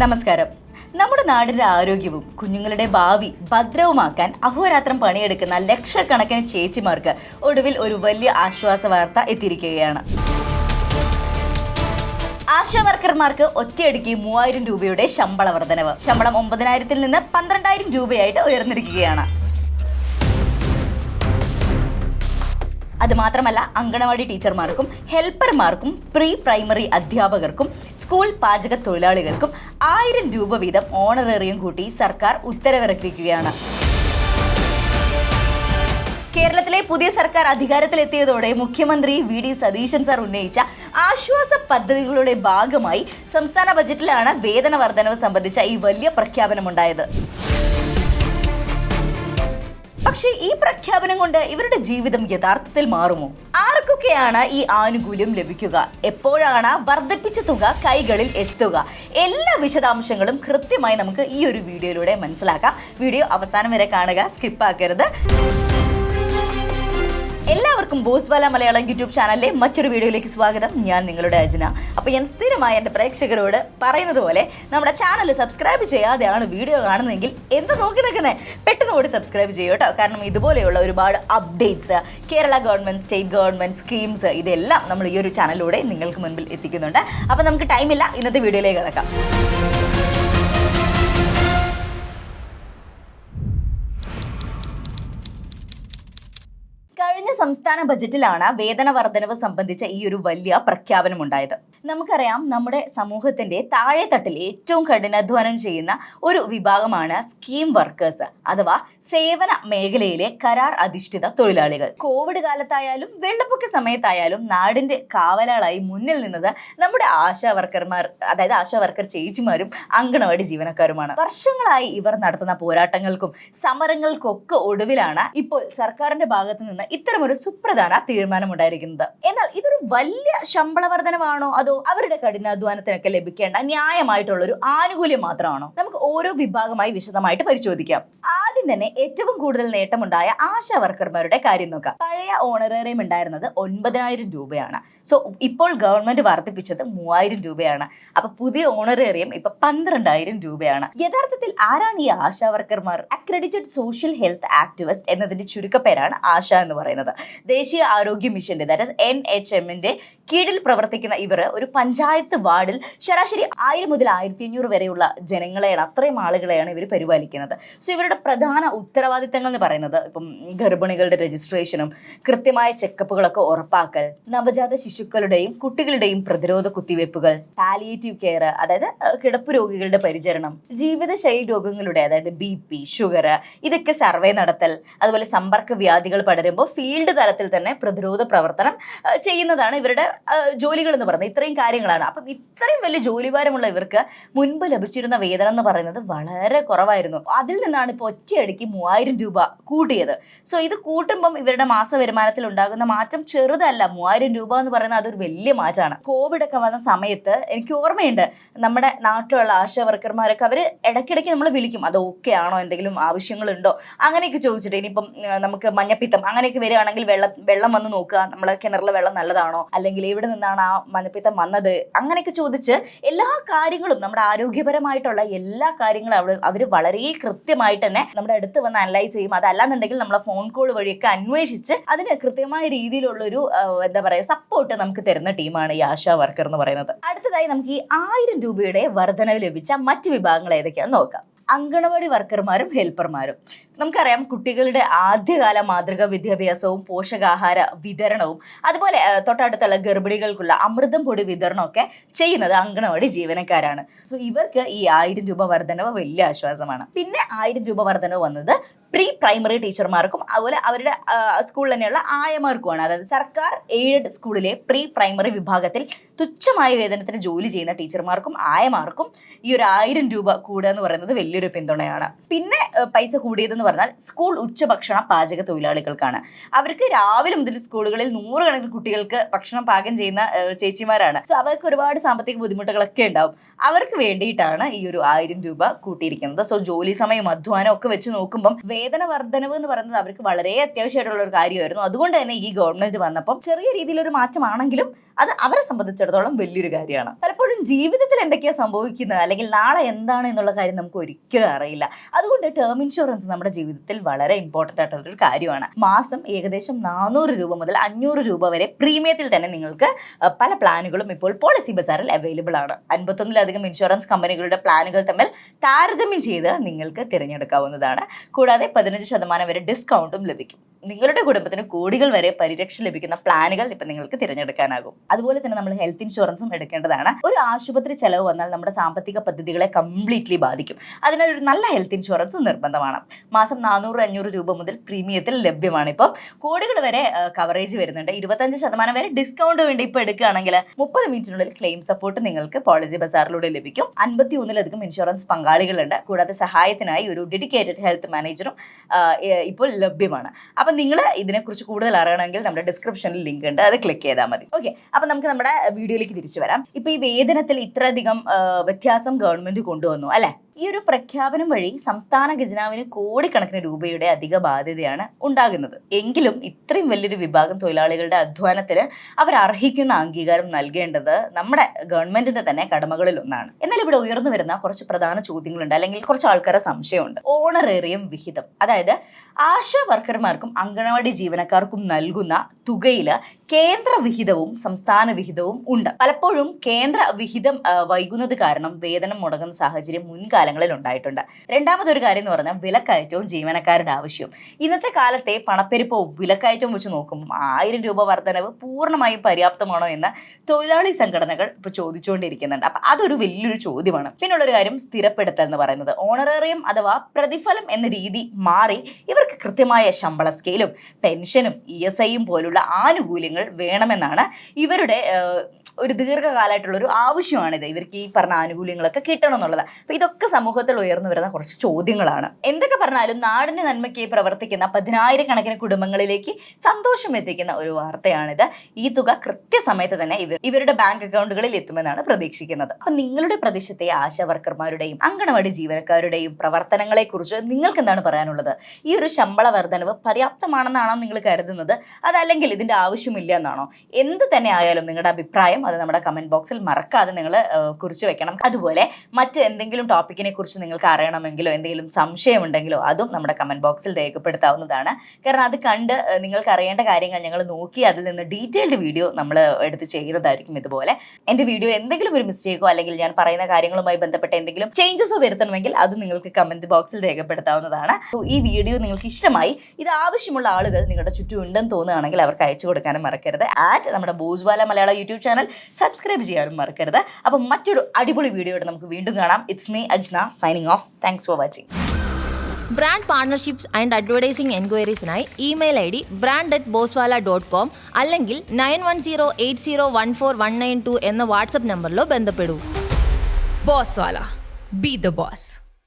നമസ്കാരം. നമ്മുടെ നാടിന്റെ ആരോഗ്യവും കുഞ്ഞുങ്ങളുടെ ഭാവി ഭദ്രവുമാക്കാൻ അഹോരാത്രം പണിയെടുക്കുന്ന ലക്ഷക്കണക്കിന് ചേച്ചിമാർക്ക് ഒടുവിൽ ഒരു വലിയ ആശ്വാസ വാർത്ത എത്തിയിരിക്കുകയാണ്. ആശാ വർക്കർമാർക്ക് ഒറ്റയടിക്ക് 3000 രൂപയുടെ ശമ്പള വർധനവ്. ശമ്പളം 9000-ൽ നിന്ന് 12000 രൂപയായിട്ട് ഉയർന്നിരിക്കുകയാണ്. അതുമാത്രമല്ല, അങ്കണവാടി ടീച്ചർമാർക്കും ഹെൽപ്പർമാർക്കും പ്രീ പ്രൈമറി അധ്യാപകർക്കും സ്കൂൾ പാചക തൊഴിലാളികൾക്കും 1000 രൂപ വീതം ഓണറേറിയം കൂട്ടി സർക്കാർ ഉത്തരവിറക്കിയിരിക്കുകയാണ്. കേരളത്തിലെ പുതിയ സർക്കാർ അധികാരത്തിലെത്തിയതോടെ മുഖ്യമന്ത്രി വി.ഡി. സതീശൻ സാർ ഉന്നയിച്ച ആശ്വാസ പദ്ധതികളുടെ ഭാഗമായി സംസ്ഥാന ബജറ്റിലാണ് വേതന വർധനവ് സംബന്ധിച്ച ഈ വലിയ പ്രഖ്യാപനമുണ്ടായത്. പക്ഷേ ഈ പ്രഖ്യാപനം കൊണ്ട് ഇവരുടെ ജീവിതം യഥാർത്ഥത്തിൽ മാറുമോ? ആർക്കൊക്കെയാണ് ഈ ആനുകൂല്യം ലഭിക്കുക? എപ്പോഴാണ് വർദ്ധിപ്പിച്ച തുക കൈകളിൽ എത്തുക? എല്ലാ വിശദാംശങ്ങളും കൃത്യമായി നമുക്ക് ഈ ഒരു വീഡിയോയിലൂടെ മനസ്സിലാക്കാം. വീഡിയോ അവസാനം വരെ കാണുക, സ്കിപ്പാക്കരുത്. എല്ലാവർക്കും ബോസ്വാല മലയാളം യൂട്യൂബ് ചാനലിലെ മറ്റൊരു വീഡിയോയിലേക്ക് സ്വാഗതം. ഞാൻ നിങ്ങളുടെ അജ്ന. അപ്പോൾ ഞാൻ സ്ഥിരമായി എൻ്റെ പ്രേക്ഷകരോട് പറയുന്നത് പോലെ നമ്മുടെ ചാനൽ സബ്സ്ക്രൈബ് ചെയ്യാതെയാണ് വീഡിയോ കാണുന്നതെങ്കിൽ എന്ത് നോക്കി നിൽക്കുന്നത്? പെട്ടെന്ന് കൂടി സബ്സ്ക്രൈബ് ചെയ്യൂ കേട്ടോ. കാരണം ഇതുപോലെയുള്ള ഒരുപാട് updates, Kerala government, state government schemes, ഇതെല്ലാം നമ്മൾ ഈ ഒരു ചാനലിലൂടെ നിങ്ങൾക്ക് മുൻപിൽ എത്തിക്കുന്നുണ്ട്. അപ്പോൾ നമുക്ക് ടൈമില്ല, ഇന്നത്തെ വീഡിയോയിലേക്ക് കിടക്കാം. കഴിഞ്ഞ സംസ്ഥാന ബജറ്റിലാണ് വേതന വർധനവ് സംബന്ധിച്ച ഈ ഒരു വലിയ പ്രഖ്യാപനം ഉണ്ടായത്. നമുക്കറിയാം, നമ്മുടെ സമൂഹത്തിന്റെ താഴെത്തട്ടിൽ ഏറ്റവും കഠിനാധ്വാനം ചെയ്യുന്ന ഒരു വിഭാഗമാണ് സ്കീം വർക്കേഴ്സ്, അഥവാ സേവന മേഖലയിലെ കരാർ അധിഷ്ഠിത തൊഴിലാളികൾ. കോവിഡ് കാലത്തായാലും വെള്ളപ്പൊക്ക സമയത്തായാലും നാടിന്റെ കാവലാളായി മുന്നിൽ നിന്നത് നമ്മുടെ ആശാ വർക്കർമാർ, അതായത് ആശാ വർക്കർ ചേച്ചിമാരും അങ്കണവാടി ജീവനക്കാരുമാണ്. വർഷങ്ങളായി ഇവർ നടത്തുന്ന പോരാട്ടങ്ങൾക്കും സമരങ്ങൾക്കൊക്കെ ഒടുവിലാണ് ഇപ്പോൾ സർക്കാരിന്റെ ഭാഗത്ത് നിന്ന് ഇത്തരമൊരു സുപ്രധാന തീരുമാനമുണ്ടായിരിക്കുന്നത്. എന്നാൽ ഇതൊരു വലിയ ശമ്പള വർധനവാണോ, അതോ അവരുടെ കഠിനാധ്വാനത്തിനൊക്കെ ലഭിക്കേണ്ട ന്യായമായിട്ടുള്ള ഒരു ആനുകൂല്യം മാത്രമാണോ? നമുക്ക് ഓരോ വിഭാഗമായി വിശദമായിട്ട് പരിശോധിക്കാം. ആദ്യം തന്നെ ഏറ്റവും കൂടുതൽ നേട്ടമുണ്ടായ ആശാ വർക്കർമാരുടെ കാര്യം നോക്കാം. പഴയ ഓണറേറിയം ഉണ്ടായിരുന്നത് 9000 രൂപയാണ്. സോ ഇപ്പോൾ ഗവൺമെന്റ് വർദ്ധിപ്പിച്ചത് 3000 രൂപയാണ്. അപ്പൊ പുതിയ ഓണറേറിയം ഇപ്പൊ 12000 രൂപയാണ്. യഥാർത്ഥത്തിൽ ആരാണ് ഈ ആശാ വർക്കർമാർ? അക്രഡിറ്റഡ് സോഷ്യൽ ഹെൽത്ത് ആക്ടിവിസ്റ്റ് എന്നതിന്റെ ചുരുക്കപ്പേരാണ് ആശ എന്ന് പറയുന്നത്. ദേശീയ ആരോഗ്യ മിഷന്റെ, ദാറ്റ് ഈസ് NHMന്റെ കീഴിൽ പ്രവർത്തിക്കുന്ന ഇവർ ഒരു പഞ്ചായത്ത് വാർഡിൽ ശരാശരി 1000 മുതൽ 1500 വരെയുള്ള ജനങ്ങളെയാണ്, അത്രയും ആളുകളെയാണ് ഇവർ പരിപാലിക്കുന്നത്. സോ ഇവരുടെ പ്രധാന ഉത്തരവാദിത്തങ്ങൾ എന്ന് പറയുന്നത് ഇപ്പം ഗർഭിണികളുടെ രജിസ്ട്രേഷനും കൃത്യമായ ചെക്കപ്പുകളൊക്കെ ഉറപ്പാക്കൽ, നവജാത ശിശുക്കളുടെയും കുട്ടികളുടെയും പ്രതിരോധ കുത്തിവയ്പ്പുകൾ, പാലിയേറ്റീവ് കെയർ, അതായത് കിടപ്പ് രോഗികളുടെ പരിചരണം, ജീവിതശൈലി രോഗങ്ങളുടെ, അതായത് BP, ഷുഗർ, ഇതൊക്കെ സർവേ നടത്തൽ, അതുപോലെ സമ്പർക്ക വ്യാധികൾ പടരുമ്പോൾ ഫീൽഡ് തലത്തിൽ തന്നെ പ്രതിരോധ പ്രവർത്തനം ചെയ്യുന്നതാണ് ഇവരുടെ ജോലികൾ എന്ന് പറയുന്നത്. ഇത്രയും കാര്യങ്ങളാണ്. അപ്പം ഇത്രയും വലിയ ജോലിഭാരമുള്ള ഇവർക്ക് മുൻപ് ലഭിച്ചിരുന്ന വേതനം എന്ന് പറയുന്നത് വളരെ കുറവായിരുന്നു. അതിൽ നിന്നാണ് ഇപ്പോൾ ഒറ്റയടിക്ക് 3000 രൂപ കൂട്ടിയത്. സോ ഇത് കൂട്ടുമ്പം ഇവരുടെ മാസ വരുമാനത്തിൽ ഉണ്ടാകുന്ന മാറ്റം ചെറുതല്ല. 3000 രൂപ എന്ന് പറയുന്നത് അതൊരു വലിയ മാറ്റമാണ്. കോവിഡ് ഒക്കെ വന്ന സമയത്ത് എനിക്ക് ഓർമ്മയുണ്ട്, നമ്മുടെ നാട്ടിലുള്ള ആശാ വർക്കർമാരൊക്കെ അവർ ഇടയ്ക്കിടയ്ക്ക് നമ്മൾ വിളിക്കും, അത് ഓക്കെ ആണോ, എന്തെങ്കിലും ആവശ്യങ്ങളുണ്ടോ, അങ്ങനെയൊക്കെ ചോദിച്ചിട്ട്. ഇനിയിപ്പം നമുക്ക് മഞ്ഞപ്പിത്തം അങ്ങനെയൊക്കെ വരികയാണെങ്കിൽ വെള്ളം വന്ന് നോക്കുക, നമ്മളെ കിണറിലെ വെള്ളം നല്ലതാണോ, അല്ലെങ്കിൽ എവിടെ നിന്നാണ് ആ മഞ്ഞപ്പിത്തം വന്നത്, അങ്ങനെയൊക്കെ ചോദിച്ച് എല്ലാ കാര്യങ്ങളും, നമ്മുടെ ആരോഗ്യപരമായിട്ടുള്ള എല്ലാ കാര്യങ്ങളും അവർ വളരെ കൃത്യമായിട്ട് തന്നെ നമ്മുടെ അടുത്ത് വന്ന് അനലൈസ് ചെയ്യും. അതല്ലാന്നുണ്ടെങ്കിൽ നമ്മളെ ഫോൺ കോൾ വഴിയൊക്കെ അന്വേഷിച്ച് അതിന് കൃത്യമായ രീതിയിലുള്ളൊരു എന്താ പറയുക സപ്പോർട്ട് നമുക്ക് തരുന്ന ടീമാണ് ഈ ആശാ വർക്കർ എന്ന് പറയുന്നത്. അടുത്തതായി നമുക്ക് ഈ 1000 രൂപയുടെ വർധനവ് ലഭിച്ച മറ്റു വിഭാഗങ്ങൾ ഏതൊക്കെയാണെന്ന് നോക്കാം. അങ്കണവാടി വർക്കർമാരും ഹെൽപ്പർമാരും. നമുക്കറിയാം, കുട്ടികളുടെ ആദ്യകാല മാതൃക വിദ്യാഭ്യാസവും പോഷകാഹാര വിതരണവും അതുപോലെ തൊട്ടടുത്തുള്ള ഗർഭിണികൾക്കുള്ള അമൃതം പൊടി വിതരണമൊക്കെ ചെയ്യുന്നത് അങ്കണവാടി ജീവനക്കാരാണ്. സോ ഇവർക്ക് ഈ 1000 രൂപ വർധനവ് വലിയ ആശ്വാസമാണ്. പിന്നെ 1000 രൂപ വർധനവ് വന്നത് പ്രീ പ്രൈമറി ടീച്ചർമാർക്കും അതുപോലെ അവരുടെ സ്കൂളിൽ തന്നെയുള്ള ആയമാർക്കുമാണ്. അതായത് സർക്കാർ എയ്ഡഡ് സ്കൂളിലെ പ്രീ പ്രൈമറി വിഭാഗത്തിൽ തുച്ഛമായ വേതനത്തിന് ജോലി ചെയ്യുന്ന ടീച്ചർമാർക്കും ആയമാർക്കും ഈ ഒരു 1000 രൂപ കൂടുക എന്ന് പറയുന്നത് വലിയൊരു പിന്തുണയാണ്. പിന്നെ പൈസ കൂടിയതെന്ന് പറഞ്ഞാൽ സ്കൂൾ ഉച്ചഭക്ഷണ പാചക തൊഴിലാളികൾക്കാണ്. അവർക്ക് രാവിലെ മുതൽ സ്കൂളുകളിൽ 100 കണക്കിന് കുട്ടികൾക്ക് ഭക്ഷണം പാകം ചെയ്യുന്ന ചേച്ചിമാരാണ്. സോ അവർക്ക് ഒരുപാട് സാമ്പത്തിക ബുദ്ധിമുട്ടുകളൊക്കെ ഉണ്ടാവും. അവർക്ക് വേണ്ടിയിട്ടാണ് ഈ ഒരു 1000 രൂപ കൂട്ടിയിരിക്കുന്നത്. സോ ജോലി സമയം, അധ്വാനം ഒക്കെ വെച്ച് നോക്കുമ്പം വേതന വർധനവ് എന്ന് പറയുന്നത് അവർക്ക് വളരെ അത്യാവശ്യമായിട്ടുള്ള ഒരു കാര്യമായിരുന്നു. അതുകൊണ്ട് തന്നെ ഈ ഗവൺമെന്റ് വന്നപ്പം ചെറിയ രീതിയിലൊരു മാറ്റമാണെങ്കിലും അത് അവരെ സംബന്ധിച്ചിടത്തോളം വലിയൊരു കാര്യമാണ്. പലപ്പോഴും പലപ്പോഴും ജീവിതത്തിൽ എന്തൊക്കെയാണ് സംഭവിക്കുന്നത് അല്ലെങ്കിൽ നാളെ എന്താണ് എന്നുള്ള കാര്യം നമുക്ക് ഒരിക്കലും അറിയില്ല. അതുകൊണ്ട് ടേം ഇൻഷുറൻസ് നമ്മുടെ ജീവിതത്തിൽ വളരെ ഇമ്പോർട്ടൻ്റ് ആയിട്ടുള്ള ഒരു കാര്യമാണ്. മാസം ഏകദേശം 400 രൂപ മുതൽ 500 രൂപ വരെ പ്രീമിയത്തിൽ തന്നെ നിങ്ങൾക്ക് പല പ്ലാനുകളും ഇപ്പോൾ പോളിസി ബസാറിൽ അവൈലബിൾ ആണ്. 51-ലധികം ഇൻഷുറൻസ് കമ്പനികളുടെ പ്ലാനുകൾ തമ്മിൽ താരതമ്യം ചെയ്ത് നിങ്ങൾക്ക് തിരഞ്ഞെടുക്കാവുന്നതാണ്. കൂടാതെ 15% വരെ ഡിസ്കൗണ്ടും ലഭിക്കും. നിങ്ങളുടെ കുടുംബത്തിന് കോടികൾ വരെ പരിരക്ഷ ലഭിക്കുന്ന പ്ലാനുകൾ ഇപ്പം നിങ്ങൾക്ക് തിരഞ്ഞെടുക്കാനാകും. അതുപോലെ തന്നെ നമ്മൾ ഹെൽത്ത് ഇൻഷുറൻസും എടുക്കേണ്ടതാണ്. ഒരു ആശുപത്രി ചെലവ് വന്നാൽ നമ്മുടെ സാമ്പത്തിക പദ്ധതികളെ കംപ്ലീറ്റ്ലി ബാധിക്കും. അതിനാൽ ഒരു നല്ല ഹെൽത്ത് ഇൻഷുറൻസ് നിർബന്ധമാണ്. മാസം 400-500 രൂപ മുതൽ പ്രീമിയത്തിൽ ലഭ്യമാണ്. ഇപ്പം കോടികൾ വരെ കവറേജ് വരുന്നുണ്ട്. 25% വരെ ഡിസ്കൗണ്ട് വേണ്ടി ഇപ്പോൾ എടുക്കുകയാണെങ്കിൽ 30 മിനിറ്റിനുള്ളിൽ ക്ലെയിം സപ്പോർട്ട് നിങ്ങൾക്ക് പോളിസി ബസാറിലൂടെ ലഭിക്കും. 51-ലധികം ഇൻഷുറൻസ് പങ്കാളികളുണ്ട്. കൂടാതെ സഹായത്തിനായി ഒരു ഡെഡിക്കേറ്റഡ് ഹെൽത്ത് മാനേജറും ഇപ്പോൾ ലഭ്യമാണ്. അപ്പം നിങ്ങൾ ഇതിനെക്കുറിച്ച് കൂടുതൽ അറിയണമെങ്കിൽ നമ്മുടെ ഡിസ്ക്രിപ്ഷനിൽ ലിങ്ക് ഉണ്ട്, അത് ക്ലിക്ക് ചെയ്താൽ മതി. ഓക്കെ, അപ്പം നമുക്ക് നമ്മുടെ വീഡിയോയിലേക്ക് തിരിച്ചു വരാം. ഇപ്പം ഈ വേതനത്തിൽ ഇത്രയധികം വ്യത്യാസം ഗവൺമെന്റ് കൊണ്ടുവന്നു അല്ലേ? ഈ ഒരു പ്രഖ്യാപനം വഴി സംസ്ഥാന ഖജനാവിന് കോടിക്കണക്കിന് രൂപയുടെ അധിക ബാധ്യതയാണ് ഉണ്ടാകുന്നത്. എങ്കിലും ഇത്രയും വലിയൊരു വിഭാഗം തൊഴിലാളികളുടെ അധ്വാനത്തിന് അവർ അർഹിക്കുന്ന അംഗീകാരം നൽകേണ്ടത് നമ്മുടെ ഗവൺമെന്റിന്റെ തന്നെ കടമകളിൽ ഒന്നാണ്. എന്നാൽ ഇവിടെ ഉയർന്നു വരുന്ന കുറച്ച് പ്രധാന ചോദ്യങ്ങളുണ്ട്, അല്ലെങ്കിൽ കുറച്ച് ആൾക്കാരുടെ സംശയമുണ്ട്. ഓണറേറിയം വിഹിതം, അതായത് ആശാ വർക്കർമാർക്കും അംഗനവാടി ജീവനക്കാർക്കും നൽകുന്ന തുകയിൽ കേന്ദ്ര വിഹിതവും സംസ്ഥാന വിഹിതവും ഉണ്ട്. പലപ്പോഴും കേന്ദ്ര വിഹിതം വൈകുന്നത് കാരണം വേതനം മുടങ്ങുന്ന സാഹചര്യം മുൻകാലങ്ങളിൽ ഉണ്ടായിട്ടുണ്ട്. രണ്ടാമതൊരു കാര്യം എന്ന് പറഞ്ഞാൽ വിലക്കയറ്റവും ജീവനക്കാരുടെ ആവശ്യവും. ഇന്നത്തെ കാലത്തെ പണപ്പെരുപ്പവും വിലക്കയറ്റവും വെച്ച് നോക്കുമ്പോൾ 1000 രൂപ വർധനവ് പൂർണ്ണമായും പര്യാപ്തമാണോ എന്ന് തൊഴിലാളി സംഘടനകൾ ഇപ്പോൾ ചോദിച്ചുകൊണ്ടിരിക്കുന്നുണ്ട്. അപ്പം അതൊരു വലിയൊരു ചോദ്യമാണ്. പിന്നുള്ളൊരു കാര്യം സ്ഥിരപ്പെടുത്തൽ എന്ന് പറയുന്നത്. ഓണറേറിയം അഥവാ പ്രതിഫലം എന്ന രീതി മാറി ഇവർക്ക് കൃത്യമായ ശമ്പള സ്കെയിലും പെൻഷനും ESIയും പോലുള്ള ആനുകൂല്യങ്ങൾ വേണമെന്നാണ് ഇവരുടെ ഒരു ദീർഘകാലമായിട്ടുള്ളൊരു ആവശ്യമാണിത്. ഇവർക്ക് ഈ പറഞ്ഞ ആനുകൂല്യങ്ങളൊക്കെ കിട്ടണം എന്നുള്ളത്. അപ്പോൾ ഇതൊക്കെ സമൂഹത്തിൽ ഉയർന്നു വരുന്ന കുറച്ച് ചോദ്യങ്ങളാണ്. എന്തൊക്കെ പറഞ്ഞാലും നാടിന്റെ നന്മയ്ക്ക് പ്രവർത്തിക്കുന്ന 10,000-കണക്കിന് കുടുംബങ്ങളിലേക്ക് സന്തോഷം എത്തിക്കുന്ന ഒരു വാർത്തയാണിത്. ഈ തുക കൃത്യസമയത്ത് തന്നെ ഇവരുടെ ബാങ്ക് അക്കൗണ്ടുകളിൽ എത്തുമെന്നാണ് പ്രതീക്ഷിക്കുന്നത്. അപ്പം നിങ്ങളുടെ പ്രദേശത്തെ ആശാ വർക്കർമാരുടെയും അംഗനവാടി ജീവനക്കാരുടെയും പ്രവർത്തനങ്ങളെ കുറിച്ച് നിങ്ങൾക്ക് എന്താണ് പറയാനുള്ളത്? ഈ ഒരു ശമ്പള വർധനവ് പര്യാപ്തമാണെന്നാണോ നിങ്ങൾ കരുതുന്നത്? അതല്ലെങ്കിൽ ഇതിന്റെ ആവശ്യമില്ല എന്നാണോ? എന്ത് തന്നെ ആയാലും നിങ്ങളുടെ അഭിപ്രായം അത് നമ്മുടെ കമന്റ് ബോക്സിൽ മറക്കാതെ നിങ്ങൾ കുറിച്ച് വെക്കണം. അതുപോലെ മറ്റ് എന്തെങ്കിലും ടോപ്പിക്കിനെ കുറിച്ച് നിങ്ങൾക്ക് അറിയണമെങ്കിലോ എന്തെങ്കിലും സംശയമുണ്ടെങ്കിലോ അതും നമ്മുടെ കമന്റ് ബോക്സിൽ രേഖപ്പെടുത്താവുന്നതാണ്. കാരണം അത് കണ്ട് നിങ്ങൾക്ക് അറിയേണ്ട കാര്യങ്ങൾ ഞങ്ങൾ നോക്കി അതിൽ നിന്ന് ഡീറ്റെയിൽഡ് വീഡിയോ നമ്മൾ എടുത്ത് ചെയ്യുന്നതായിരിക്കും. ഇതുപോലെ എൻ്റെ വീഡിയോ എന്തെങ്കിലും ഒരു മിസ്റ്റേക്കോ അല്ലെങ്കിൽ ഞാൻ പറയുന്ന കാര്യങ്ങളുമായി ബന്ധപ്പെട്ട എന്തെങ്കിലും ചേഞ്ചസോ വരുത്തണമെങ്കിൽ അത് നിങ്ങൾക്ക് കമന്റ് ബോക്സിൽ രേഖപ്പെടുത്താവുന്നതാണ്. ഈ വീഡിയോ നിങ്ങൾക്ക് ഇഷ്ടമായി, ഇത് ആവശ്യമുള്ള ആളുകൾ നിങ്ങളുടെ ചുറ്റും ഉണ്ടെന്ന് തോന്നുകയാണെങ്കിൽ അവർക്ക് അയച്ചു കൊടുക്കാനും മറക്കരുത്. നമ്മുടെ ബോസ്വാല മലയാള യൂട്യൂബ് ചാനൽ സബ്സ്ക്രൈബ് ചെയ്യാനും മറക്കരുത്. അപ്പം മറ്റൊരു അടിപൊളി വീഡിയോയുടെ നമുക്ക് വീണ്ടും കാണാം. It's me Ajna signing off. Thanks for watching. Brand partnerships and advertising എൻക്വയറീസിനായി ഇമെയിൽ ID brand@boswala.com അല്ലെങ്കിൽ 9108014192 എന്ന വാട്സ്ആപ്പ് നമ്പറിലോ ബന്ധപ്പെടൂ. Boswala, be the boss.